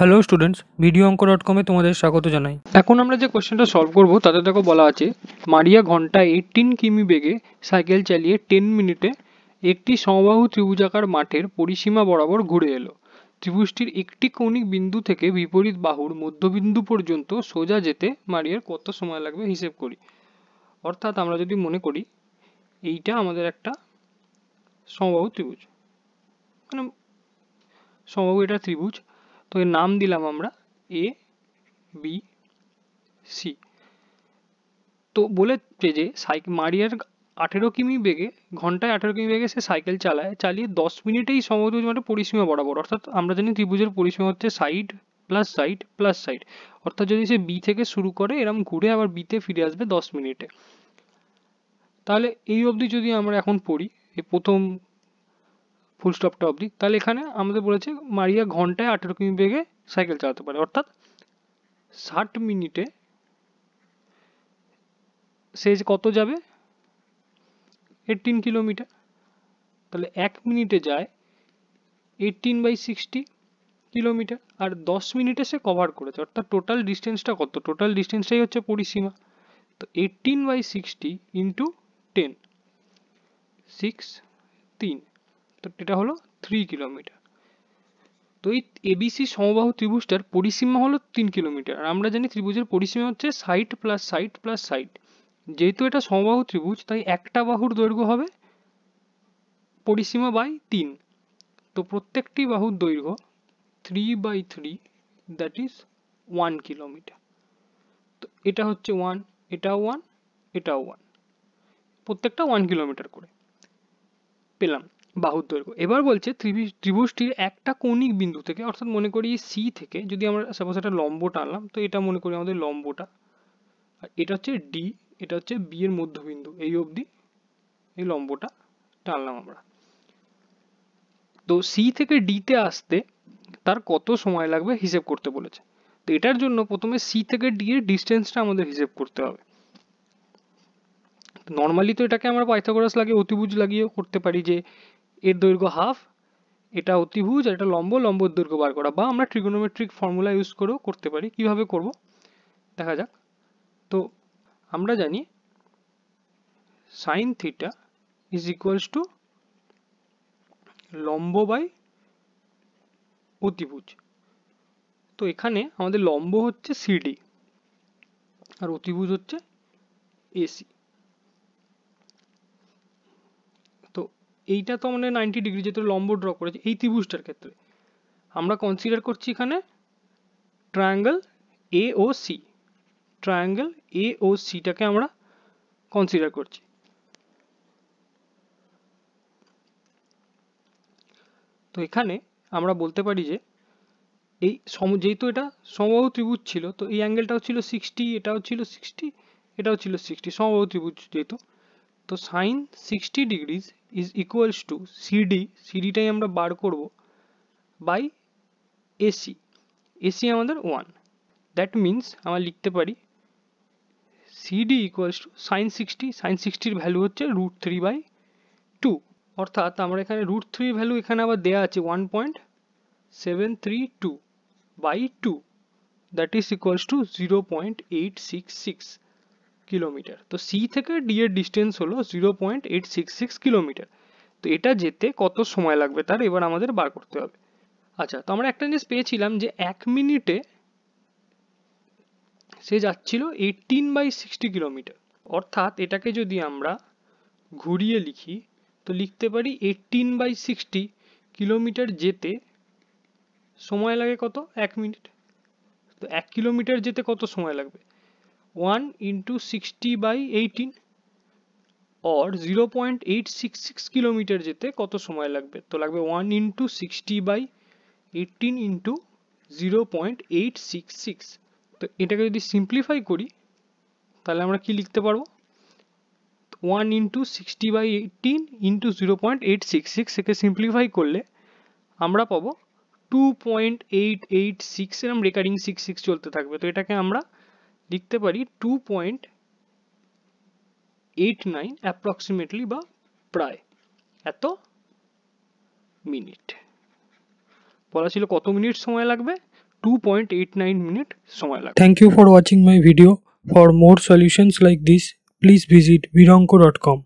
Hello students, video অঙ্ক .com-এ তোমাদের স্বাগত জানাই। এখন আমরা যে কোশ্চেনটা সলভ করব তাতে দেখো বলা আছে মারিয়া ঘন্টায় 18 কিমি বেগে সাইকেল চালিয়ে 10 মিনিটে একটি সমবাহু ত্রিভুজাকার মাঠের পরিসীমা বরাবর ঘুরে এলো। ত্রিভুজটির একটি কৌণিক বিন্দু থেকে বিপরীত বাহুর মধ্যবিন্দু পর্যন্ত সোজা যেতে মারিয়ার কত সময় লাগবে হিসেব করি। অর্থাৎ আমরা যদি মনে করি এইটা আমাদের একটা সমবাহু ত্রিভুজ, মানে সমবাহু এটা ত্রিভুজ, তো এর নাম দিলাম আমরা এ বি সি। তো বলেছে যে মারিয়ার 18 কিমি বেগে ঘন্টায় 18 কিমি বেগে সে সাইকেল চালিয়ে 10 মিনিটেই সমবাহু মানে পরিসীমা বরাবর, অর্থাৎ আমরা জানি ত্রিভুজের পরিসীমা হচ্ছে side plus side plus side, অর্থাৎ যদি সে বি থেকে শুরু করে এরম ঘুরে আবার বিতে ফিরে আসবে 10 মিনিটে। তাহলে এই অবধি যদি আমরা এখন পড়ি, এই প্রথম ফুল স্টপটা অবধি, তাহলে এখানে আমাদের বলেছে মারিয়া ঘন্টায় 18 কিমি বেগে সাইকেল চালাতে পারে, অর্থাৎ 60 মিনিটে সে কত যাবে 18 কিলোমিটার। তাহলে 1 মিনিটে যায় 18/60 কিলোমিটার, আর 10 মিনিটে সে কভার করেছে, অর্থাৎ টোটাল ডিস্টেন্সটা কত? টোটাল ডিস্টেন্সটাই হচ্ছে পরিসীমা। তো 18/60 ইন্টু 10, 6, 3, তো এটা হলো 3 কিলোমিটার। তো এই এবিসি সমবাহু ত্রিভুজটার পরিসীমা হলো 3 কিলোমিটার, আর আমরা জানি ত্রিভুজের পরিসীমা হচ্ছে side plus side plus side. যেহেতু এটা সমবাহু ত্রিভুজ তাই একটা বাহুর দৈর্ঘ্য হবে পরিসীমা বাই 3, তো প্রত্যেকটি বাহুর দৈর্ঘ্য 3/3, দ্যাট ইজ 1 কিলোমিটার। তো এটা হচ্ছে 1, এটাও 1, এটাও 1, প্রত্যেকটা 1 কিলোমিটার করে পেলাম বাহুর দৈর্ঘ্য। এবার বলছে ত্রিভুজটির একটা কৌণিক বিন্দু থেকে, অর্থাৎ মনে করি সি থেকে যদি আমরা সাপোজ একটা লম্ব টানলাম, তো এটা মনে করি আমাদের লম্বটা, আর এটা হচ্ছে ডি, এটা হচ্ছে বি এর মধ্যবিন্দু, এই অবধি এই লম্বটা টানলাম আমরা। তো সি থেকে ডিতে আসতে তার কত সময় লাগবে হিসেব করতে বলেছে। তো এটার জন্য প্রথমে সি থেকে ডি এর ডিস্টেন্সটা আমাদের হিসেব করতে হবে। নর্মালি তো এটাকে আমরা পাইথাগোরাস লাগিয়ে অতিভুজ লাগিয়েও করতে পারি, যে এর দৈর্ঘ্য হাফ, এটা অতিভুজ আর এটা লম্ব, লম্বর দৈর্ঘ্য বার করা, বা আমরা ট্রিগোনোমেট্রিক ফর্মুলা ইউজ করেও করতে পারি। কিভাবে করব দেখা যাক। তো আমরা জানি sine theta is equals two লম্ব বাই অতিভুজ। তো এখানে আমাদের লম্ব হচ্ছে সিডি আর অতিভুজ হচ্ছে এসি। তো এইটা তো আমাদের 90 ডিগ্রি, যেহেতু লম্ব ড্র করেছে এই ত্রিভুজটার ক্ষেত্রে আমরা কনসিডার করছি এখানে triangle A O C. Triangle A O সিটাকে আমরা কনসিডার করছি। তো এখানে আমরা বলতে পারি যে এই যেহেতু এটা সমবাহু ত্রিভুজ ছিল, তো এই অ্যাঙ্গেলটাও ছিল 60, এটাও ছিল 60, এটাও ছিল 60, সমবাহু ত্রিভুজ যেহেতু, তো sine 60 degrees is equals to C D, সিডিটাই আমরা বার করব, বাই এসি। এসি আমাদের 1, দ্যাট মিনস আমরা লিখতে পারি C D equals to sine 60, sine 60-র ভ্যালু হচ্ছে √3/2, অর্থাৎ আমরা এখানে √3 ভ্যালু এখানে আবার দেওয়া আছে 1.732 by 2, that is equals to 0.866 kilometre. তো সি থেকে ডি এর ডিস্টেন্স হলো 0.866 কিলোমিটার। তো এটা যেতে কত সময় লাগবে তার এবার আমাদের বার করতে হবে। আচ্ছা, তো আমরা একটা জিনিস পেয়েছিলাম যে 1 মিনিটে সে যাচ্ছিল 18/60 কিলোমিটার, অর্থাৎ এটাকে যদি আমরা ঘুরিয়ে লিখি তো লিখতে পারি 18/60 কিলোমিটার যেতে সময় লাগে কত? 1 মিনিট। তো 1 কিলোমিটার যেতে কত সময় লাগবে? 1 into 60/18, or 0.866 কিলোমিটার যেতে কত সময় লাগবে? তো লাগবে 1 into 60/18 into 0.866। তো এটাকে যদি সিম্পলিফাই করি তাহলে আমরা কি লিখতে পারবো? 1 into 60/18 into 0.866, একে সিম্পলিফাই করলে আমরা পাবো 2.886, এরকম রেকারিং 66 চলতে থাকবে। তো এটাকে আমরা লিখতে পারি 2.89 অ্যাপ্রক্সিমেটলি, বা প্রায় এত মিনিট। বলা ছিল কত মিনিট সময় লাগবে? 2.89 মিনিট সময় লাগবে। Thank you for watching my video. For more solutions like this, please visit vironko.com.